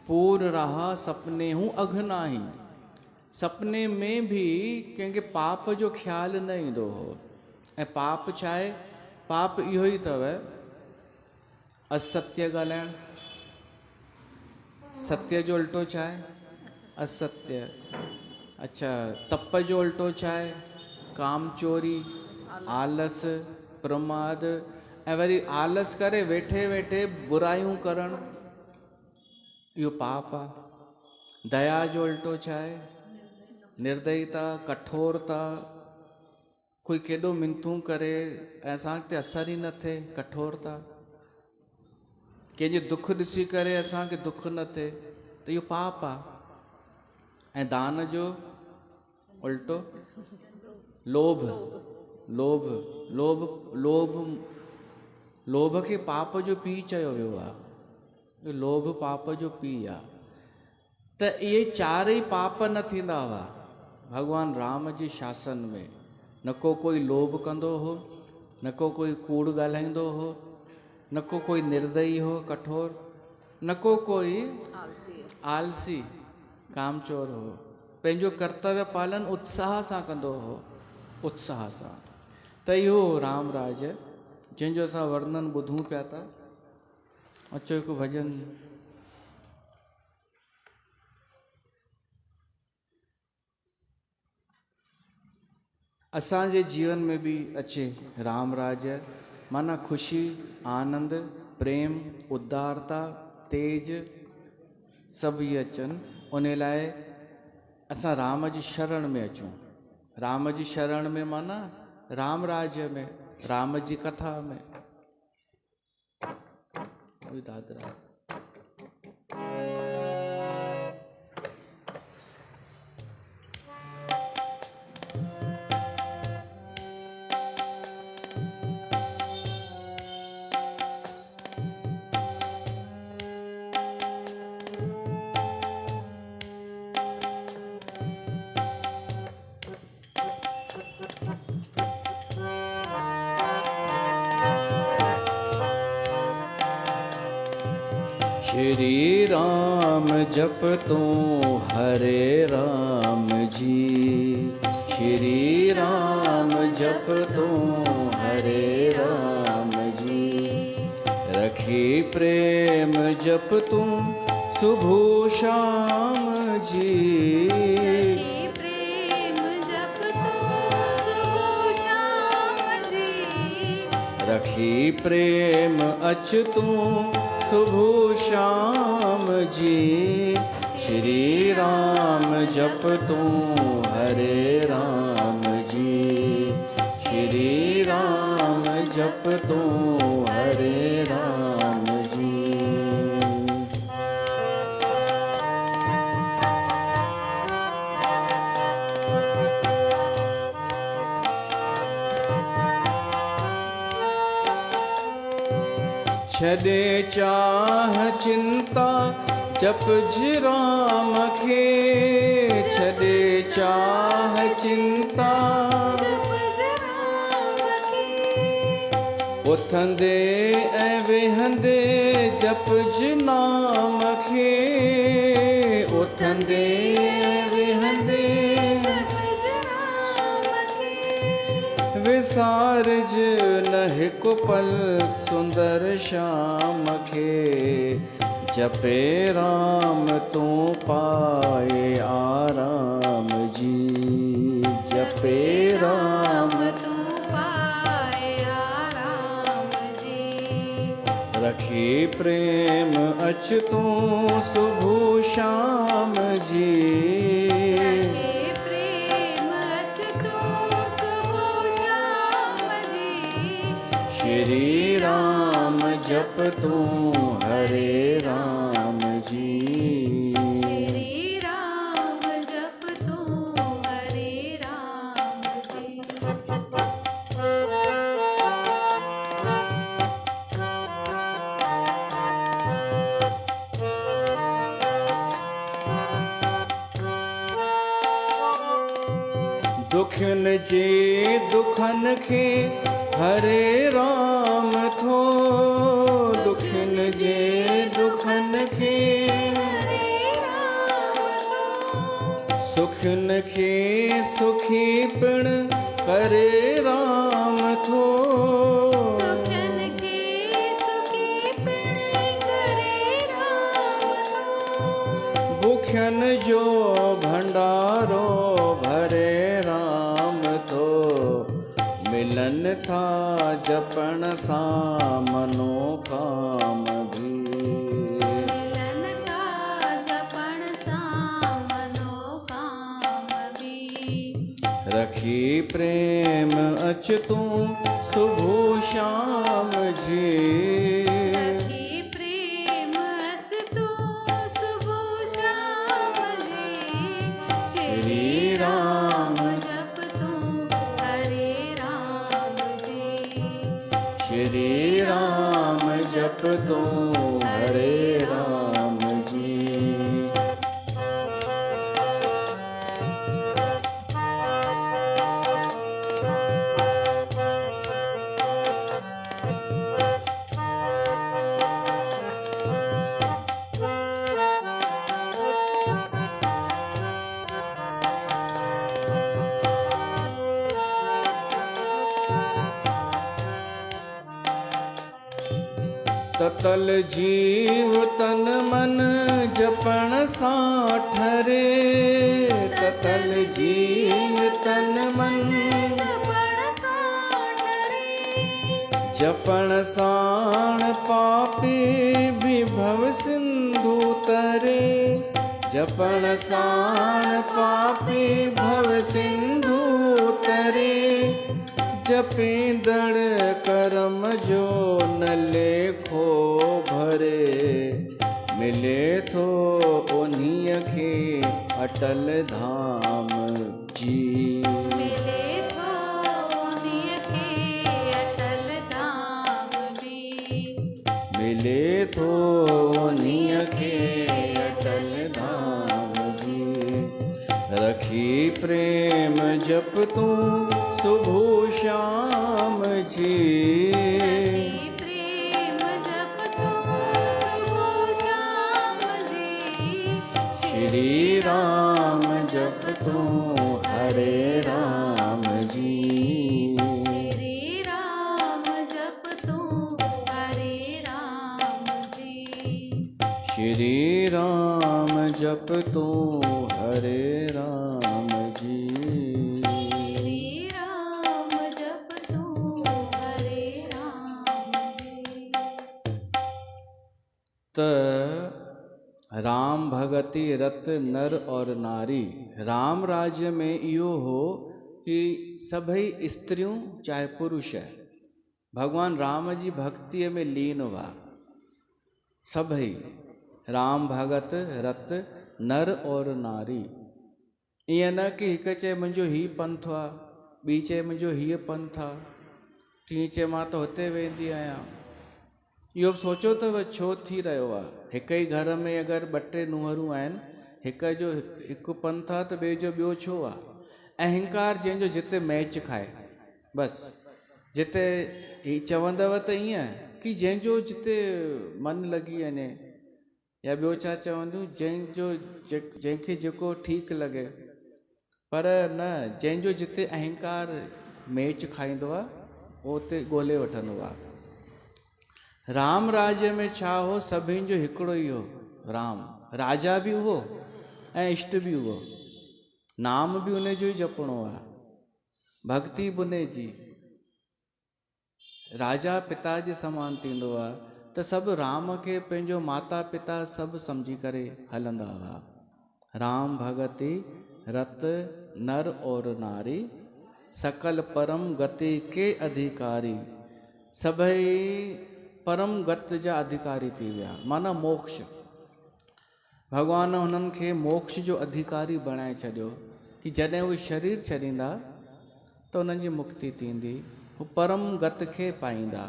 पूर रहा सपने हूं अघनाही। सपने में बि कंहिंखे पाप जो ख़्यालु न ईंदो हो। ऐं पाप छा आहे? पाप इहो ई अथव, असत्य ॻाल्हाइणु। सत्य जो उल्टो छा आहे? असत्य। अच्छा, तप जो उल्टो छा आहे? काम चोरी, आलस, प्रमाद। ऐं वरी आलस करे वेठे वेठे बुराइयूं करणु, इहो पाप आहे। दया जो उल्टो छा आहे? निर्दयता, कठोरता। कोई केॾो मिनतूं करे ऐं असांखे असर ई न थिए, कठोरता। कंहिंजे दुख ॾिसी करे असांखे दुख न थिए, त इहो पाप आहे। ऐं दान जो उल्टो लोभ। लोभ लोभ लोभ लोभ खे पाप जो पीउ चयो वियो आहे। लोभ पाप जो पीउ आहे। त इहे चारई पाप न थींदा हुआ भॻवान राम जे शासन में। न को कोई लोभ कंदो हो, न को कोई कूड़ ॻाल्हाईंदो हो, न को कोई निर्दयी हो कठोर, न को कोई आलसी कामचोर हो। पंहिंजो कर्तव्य पालन उत्साह सां कंदो हो, उत्साह सां। त इहो राम राज जंहिंजो असां वर्णन ॿुधूं पिया था। अचो हिकु भॼन। असांजे जीवन में भी अचे राम राज, माना खुशी, आनंद, प्रेम, उदारता, तेज, सभु इहे अचनि। उन लाइ असां राम जी शरण में अचूं। राम जी शरण में माना राम राज्य में, राम जी कथा में। दादरा श्री राम जप तो हरे राम जी, श्री राम जप तो हरे राम जी। रखी प्रेम जप तुम सुबह शाम जी, प्रेम जप तो सुबह शाम जी। रखी प्रेम अच तू सुबह शाम जी। श्री राम जप तू हरे राम जी, श्री राम जप तू हरे राम जी। छॾे चाह चिंता जपज राम खे, छॾे चाह चिंता उथंदे ऐं वेहंदे जपज नाम खे, उथंदे ऐं वेहंदे विसारज न हिकु पल सुंदर श्याम खे। जपे राम तू पाए आराम जी, जपे राम तू पाए आराम जी। रखी प्रेम अच तू सुबह शाम जी, श्री राम जप तू हरे राम जी, श्री राम जप तू हरे राम जी। दुखन जे दुखन खे हरे राम थो, दुखन जे दुखन खे सुखन खे सुखी पिण करे राम थो, सुखन खे सुखी पिण करे राम थो। भुखन जो भंडारो भरे राम थो, मिलन था जपण सां मनोकाम भी, मिलन था जपण सां मनोकाम भी। रखी प्रेम अच तू सुबह शाम जी, रखी प्रेम अच तू सुबह शाम जी। श्री राम जप तू हरे राम जी, श्री राम जप तू हरे राम जी। ततल जीव तन मन जपण सां ठरे, ततल जीव तन मन जपण साण पापी भी भव सिंधु तरे, पण साण पापी भव सिंधु तरे, जपींदड़ करम जो न लेखो भरे, मिले थो उन्हीं खे अटल धाम जी। मिले थो उन्हीं खे अटल धाम जी। मिले थो उन्हीं खे अटल धाम जी। रखी प्रेम जप तू सुबह शाम जी। रखी प्रेम जप तू सुबह शाम जी। श्री राम जप तू हरे राम जी। श्री राम जप तू हरे राम जी। श्री राम जप तू हरे राम जी। श्री राम जप तू हरे राम जी। त राम भगति रत नर और नारी। राम राज्य में इहो हो कि सभई स्त्रियों चाहे पुरुष भगवान राम जी भक्तिअ में लीन हुआ। सभई राम भगत रत नर और नारी। ईअं न कि हिकु चए मुंहिंजो ही पंथ आहे, ॿी चए मुंहिंजो हीअ पंथ आहे, टी चए मां त हुते वेंदी आहियां। इहो बि सोचो अथव छो थी रहियो आहे? हिकु ई घर में अगरि ॿ टे नुंहरूं आहिनि, हिक जो हिकु पंथ आहे त ॿिए जो ॿियो छो आहे? अहंकार जंहिंजो जिते मैच खाए, बसि जिते ही चवंदव त ईअं कि जंहिंजो जिते मन लॻी वञे, या ॿियो छा चवंदियूं, जंहिंखे जेको ठीकु लॻे। पर न, जंहिंजो जिते अहंकार मैच खाईंदो आहे उहो उते ॻोल्हे वठंदो आहे। राम राज्य में छा हो? सभिनि जो हिकिड़ो ई हो राम। राजा बि उहो ऐं इष्ट बि उहो, नाम बि उन जो ई जपणो आहे, भक्ति बि उन जी। राजा पिता जे समान थींदो आहे त सभु राम खे पंहिंजो माता पिता सभु सम्झी करे हलंदा हुआ। राम भगति रत नर और नारी, सकल परम गति के अधिकारी। सभई परम गति जा अधिकारी थी विया, माना मोक्ष। भगवान हुननि खे मोक्ष जो अधिकारी बणाए छॾियो कि जॾहिं उहे शरीर छॾींदा त उन्हनि जी मुक्ति थींदी, हू परम गति खे पाईंदा।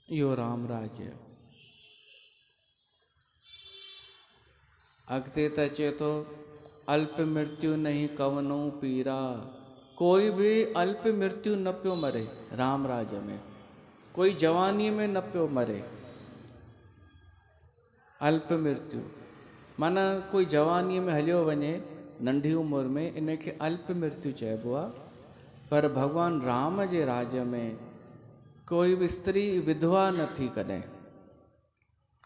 इहो राम राज्य। अॻिते त अचे थो, अल्प मृत्यु नहीं कवनो पीरा। कोई भी अल्प मृत्यु न पियो मरे राम राज्य में, कोई जवानी में न पियो मरे। अल्प मृत्यु माना कोई जवानी में हलियो वञे नंढी उम्र में, इन खे अल्प मृत्यु चइबो आहे। पर भगवान राम जे राज्य में कोई बि स्त्री विधवा न थी कॾहिं।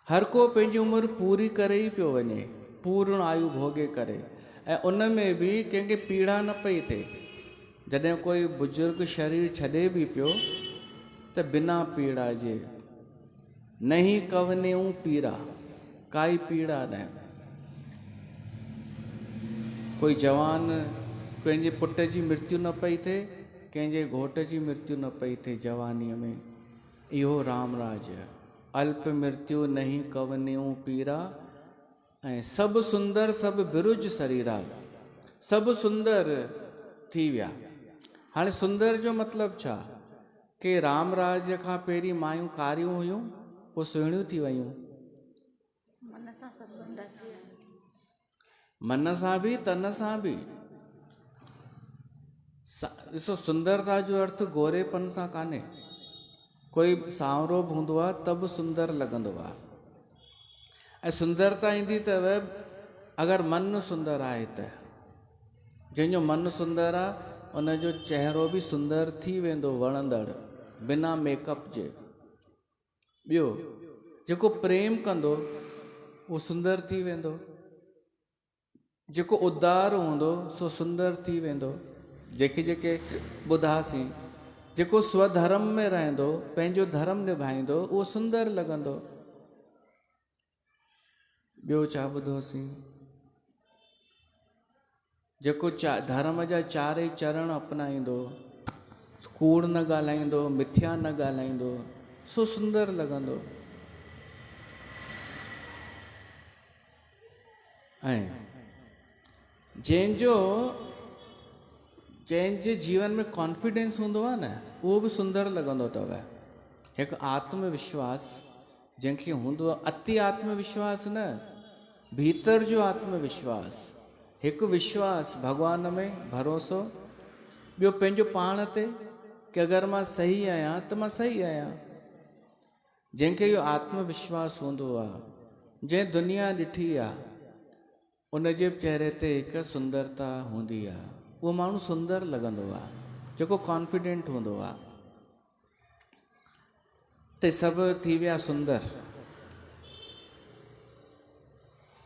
हर को पंहिंजी उमिरि पूरी करे ई पियो वञे, पूर्ण आयु भोगे करे, ऐं उन में बि कंहिंखे पीड़ा न पई थिए। जॾहिं कोई बुजुर्ग शरीर छॾे बि पियो त बिना पीड़ा जे, नहीं कवनेऊं पीड़ा, काई पीड़ा न। कोई जवान पंहिंजे पुट जी मृत्यु न पई थिए, कंहिंजे घोट जी मृत्यु न पई थिए जवानीअ में। इहो राम राज्य। अल्प मृत्यु नहीं कवनेऊं पीड़ा, ऐं सभु सुंदर सभु बिरुज शरीरा, सभु सुंदर थी विया। हाणे सुंदर जो मतिलबु छा? कि राम राज्य खां पहिरीं मायूं कारियूं हुयूं, पोइ सुहिणियूं थी वयूं। मन सां सभु सुंदर थी विया। मन सां बि तन सां बि। ॾिसो, सुंदरता जो अर्थ गोरेपन सां कान्हे। कोई सांवरो बि हूंदो आहे त बि सुंदर लॻंदो आहे। ऐं सुंदरता ईंदी अथव अगरि मन सुंदर आहे त। जंहिंजो मन सुंदर आहे उनजो चहिरो बि सुंदर थी वेंदो, वणंदड़, बिना मेकअप जे। ॿियो, जेको प्रेम कंदो उहो सुंदर थी वेंदो। जेको उदार हूंदो सो सुंदर थी वेंदो। जेके ॿुधासीं, जेको स्वधर्म में रहंदो, पंहिंजो धर्म निभाईंदो, उहो सुंदर लॻंदो। ॿियो छा ॿुधोसीं? जेको धर्म जा चारई चरण अपनाईंदो, कूड़ न ॻाल्हाईंदो, मिथ्या न ॻाल्हाईंदो, सो सुंदर लॻंदो। ऐं जंहिंजे जीवन में कॉन्फिडेंस हूंदो आहे न, उहो बि सुंदर लॻंदो अथव। हिकु आत्मविश्वास जंहिंखे हूंदो आहे, अति आत्मविश्वास न, भीतर जो आत्मविश्वास, हिकु विश्वास भॻवान में, भरोसो, ॿियो पंहिंजो पाण ते कि अगरि मां सही आहियां त मां सही आहियां। जंहिंखे इहो आत्मविश्वास हूंदो आहे, जंहिं दुनिया ॾिठी आहे, उन जे चहिरे ते हिकु सुंदरता हूंदी आहे, उहो माण्हू सुंदर लॻंदो आहे, जेको कॉन्फिडेंट हूंदो आहे। त सभु थी विया सुंदर,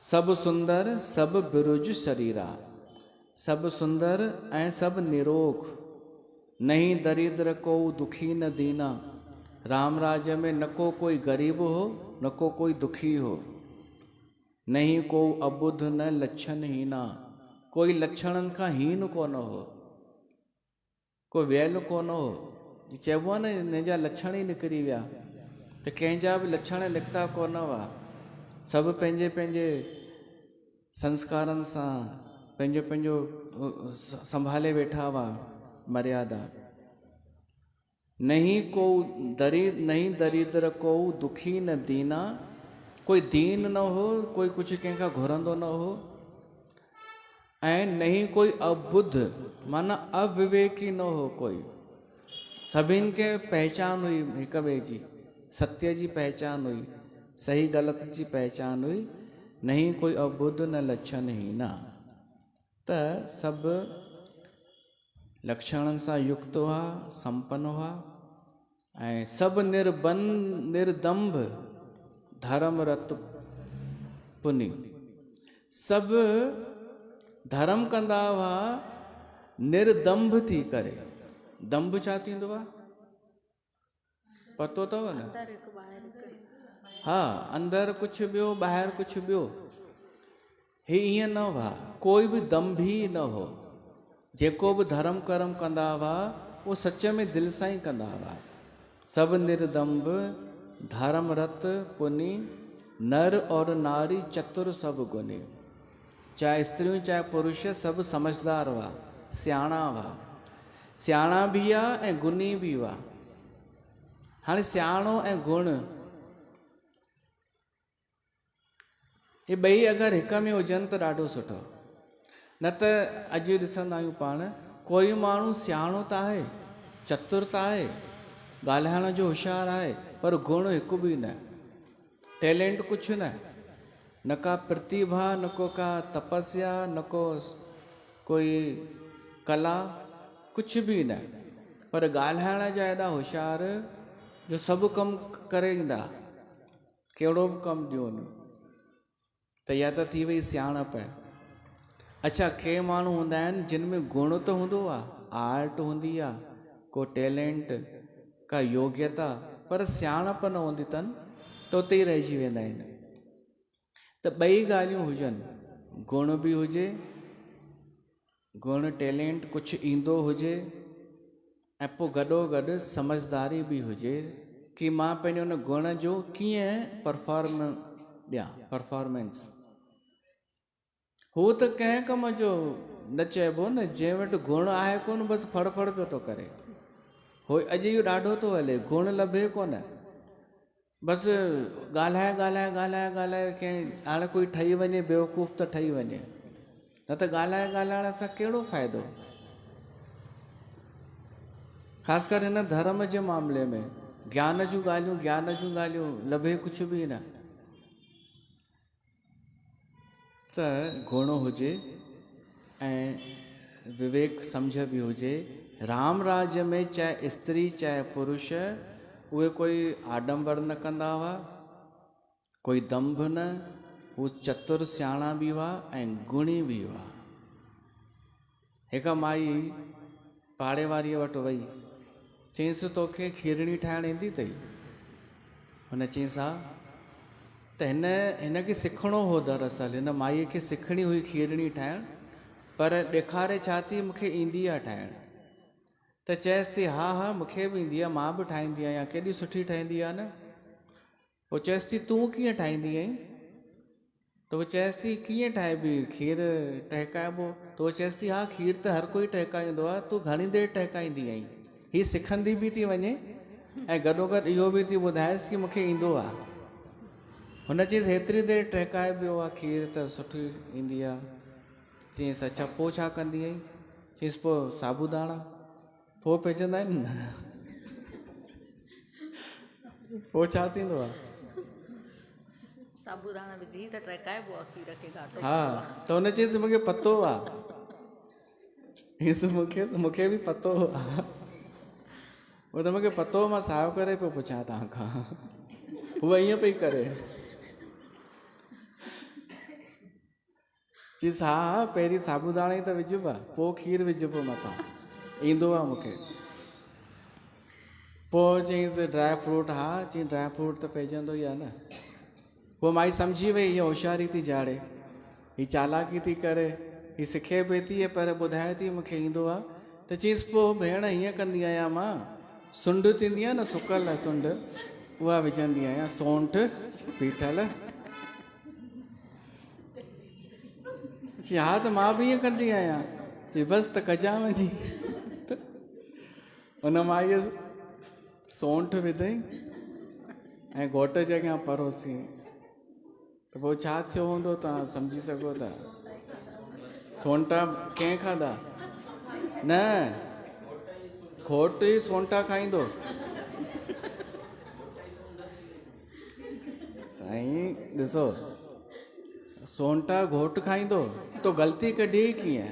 सभु सुंदर, सभु बिरुज शरीरा, सभु सुंदर ऐं सभु निरोग, नहीं दरिद्र को दुखी न दीना। राम राज्य में न को कोई गरीब हो, न को कोई दुखी हो, नहीं को अबुध न लक्षण हीना, कोई लक्षणनि खां हीन कोन हो, कोई वेल कोन हो। चइबो आहे न, हिन जा लक्षण ई निकिरी विया, त कंहिंजा बि लक्षण निकिता कोन हुआ। सभु पंहिंजे पंहिंजे संस्कारनि सां पंहिंजो पंहिंजो संभाले वेठा हुआ मर्यादा। नहीं दरिद्र को दुखी न दीना, कोई दीन न हो, कोई कुछ कंहिंखां घुरंदो न हो, ऐं नहीं कोई अबुद्ध माना अविवेकी न हो कोई। सभिनि खे पहचान हुई हिक ॿिए जी, सत्य जी पहचान हुई, सही ग़लति जी पहचान हुई। नहीं कोई अबुद्ध न लक्षण हीना, त सभु लक्षणनि सां युक्त हुआ, संपन्न हुआ, ऐं सभु निर्दंभ धर्मरत पुनि, सभु धर्म कंदा हुआ निर्दंभ थी करे। दंभ छा थींदो आहे पतो अथव न? हा, अंदरि कुझु ॿियो, ॿाहिरि कुझु ॿियो। ही ईअं न हुआ, कोई बि दंभी न हो। जेको बि धर्म कर्म कंदा हुआ, उहो सच में दिलि सां ई कंदा हुआ। सभु निर्दंभ धर्मरत पुनि, नर और नारी चतुर सभु गुनी। चाहे स्त्रियूं चाहे पुरुष, सभु समझदार हुआ, सियाणा हुआ। सियाणा बि हुआ ऐं गुनी बि हुआ। हाणे सियाणो ऐं गुण, हे ॿई अगरि हिक में हुजनि त ॾाढो सुठो। न त अॼु ॾिसंदा आहियूं पाण, कोई माण्हू सियाणो त आहे, चतुर त आहे, ॻाल्हाइण जो होशियारु आहे, पर गुण हिकु बि न, टैलेंट कुझु न, न का प्रतिभा, न को का तपस्या, न को कोई कला, कुझु बि न, पर ॻाल्हाइण जा एॾा होशियारु जो सभु कमु करे ईंदा, कहिड़ो बि कमु ॾियोनि, त इहा त थी वई सियाणप। अच्छा, के माण्हू हूंदा आहिनि जिन में गुण त हूंदो आहे, आर्ट हूंदी आहे, को टैलेंट, का योग्यता, पर सियाणप न हूंदी अथनि, त उते ई रहिजी वेंदा आहिनि। त ॿई ॻाल्हियूं हुजनि, गुण बि हुजे, गुण टैलेंट कुझु ईंदो हुजे, ऐं पोइ गॾो गॾु समझदारी बि हुजे कि मां पंहिंजे हुन गुण जो कीअं परफॉर्मेंस। हू त कंहिं कम जो न चइबो न, जंहिं वटि गुण आहे कोन, बसि फड़ फड़ पियो थो करे। हो अॼु इहो ॾाढो थो हले, गुण लभे कोन, बसि ॻाल्हाए ॻाल्हाए ॻाल्हाए ॻाल्हाए कंहिं हाणे कोई ठही वञे बेवकूफ़ त ठही वञे, न त ॻाल्हाए ॻाल्हाइण सां कहिड़ो फ़ाइदो। ख़ासि करे हिन धर्म जे मामले में ज्ञान जूं ॻाल्हियूं लभे कुझु बि न। त गुण हुजे ऐं विवेक सम्झ बि हुजे। राम राज्य में चाहे स्त्री चाहे पुरुष, उहे कोई आडंबर न कंदा हुआ, कोई दंभ न, हू चतुर सियाणा बि हुआ ऐं गुणी बि हुआ। हिकु माई पाड़े वारीअ वटि वई, चईंसि तोखे खीरणी ठाहिण ईंदी अथई? हुन चईंसि हा। त हिन खे सिखणो हो, दरअसल हिन माईअ खे सिखणी हुई खीरणी ठाहिण। पर ॾेखारे छा थी मूंखे ईंदी आहे ठाहिणु। त चएसि थी हा हा मूंखे बि ईंदी आहे, मां बि ठाहींदी आहियां, केॾी सुठी ठहींदी आहे न। पोइ चएसि थी तूं कीअं ठाहींदी आहीं? त उहो चएसि थी कीअं ठाहिबी, खीरु टहिकाइबो? त उहो चएसि थी हा खीरु त हर कोई टहिकाईंदो आहे, तूं घणी देरि टहिकाईंदी आहीं? हीअ सिखंदी बि थी वञे ऐं गॾोगॾु इहो बि थी ॿुधाएसि की मूंखे ईंदो आहे। हुन चयईसि हेतिरी देरि टहिकाइबो आहे खीरु त सुठी ईंदी आहे। चयईसि अच्छा पोइ छा कंदी आहीं? चयईसि पोइ साबूदाणा पोइ पइजंदा आहिनि न। पोइ छा थींदो आहे? साबूदाणा विझी त टहिकाइबो आहे खीर खे घाटो। हा त हुन चयईसि मूंखे पतो आहे, मूंखे बि पतो आहे। उहो त मूंखे पतो, मां सायो करे पियो पुछां तव्हां खां। उहा ईअं पई करे। चयईसि हा हा पहिरीं साबूदाणे ई त विझिबो आहे, पोइ खीरु विझिबो मथां, ईंदो आहे मूंखे। पोइ चयईसि ड्राई फ्रूट, हा चयईं ड्राई फ्रूट त पइजंदो ई आहे न। पोइ माई सम्झी वई हीअ होशियारी थी झाड़े, हीअ चालाकी थी करे, हीअ सिखे पई थी पर ॿुधाए थी मूंखे ईंदो आहे। त चयईसि पोइ भेण हीअं कंदी आहियां मां, सुंढ थींदी आहे न सुकल सुंढ, उहा विझंदी आहियां, सौंठ पीठल। चई हा त मां बि ईअं कंदी आहियां। चई बसि त कजां वञी। हुन माईअ सौंठ विधई ऐं घोट जे अॻियां परोसी। त पोइ छा थियो हूंदो तव्हां सम्झी सघो था। सौंठा कंहिं खाधा? न, घोट ई सौंठा खाईंदो। साईं ॾिसो, सौंठा घोट खाईंदो तो ग़लती कढी कीअं?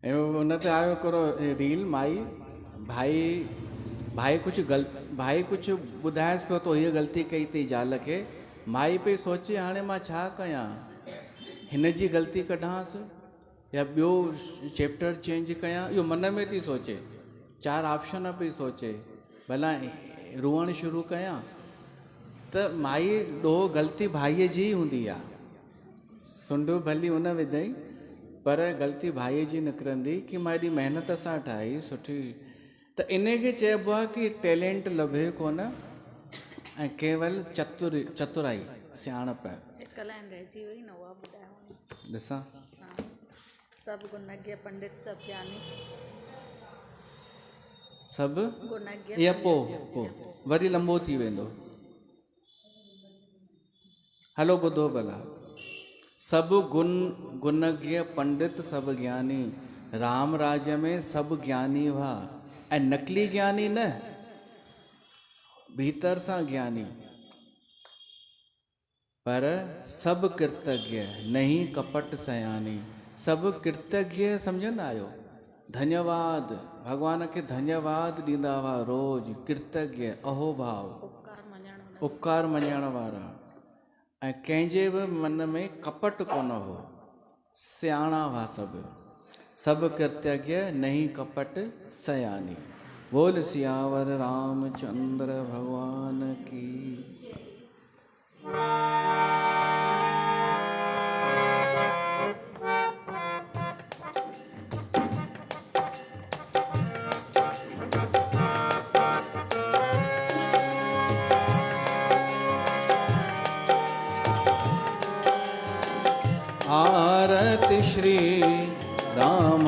ऐं हुन ते आयो हिकिड़ो रील, भाई कुझु ॿुधाएसि पियो तो हीअ ग़लती कई अथई ज़ाल खे। माई पई सोचे हाणे मां छा कयां, हिन जी ग़लती कढांसि या ॿियो चैप्टर चेंज कयां, इहो मन में थी सोचे। 4 ऑप्शन पई सोचे, भला रुअण शुरू कयां। त माई ॾोह ग़लती भाईअ जी हूंदी आहे। सुंढ भली हुन विधई पर ग़लती भाईअ जी निकिरंदी कि मां एॾी महिनत सां ठाही सुठी। त इन खे चइबो आहे कि टैलेंट लभे कोन ऐं केवल चतुराई सियाणप। हिकु लाइन रहिजी वई न, उहा ॿुधायो ॾिसां। सभु गुणज्ञ पंडित सभु ज्ञानी, सभु गुणज्ञ इहा पोइ वरी लंबो थी वेंदो। हलो ॿुधो भला। सभु गुणज्ञ पंडित सभु ज्ञानी, राम राज्य में सभु ज्ञानी हुआ ऐं नकली ज्ञानी न, भीतर सां ज्ञानी। पर सभु कृतज्ञ नहीं कपट सयानी। सभु कृतज्ञ सम्झंदा आहियो, धन्यवाद, भॻवान खे धन्यवाद ॾींदा हुआ रोज़, कृतज्ञ अहोभाव, उपकार मञण वारा, ऐं कंहिंजे बि मन में कपट कोन हो, सियाणा हुआ सभु। सभु कृतज्ञ नहीं कपट सयानी। बोल सियावर रामचंद्र भगवान की। आरती श्री राम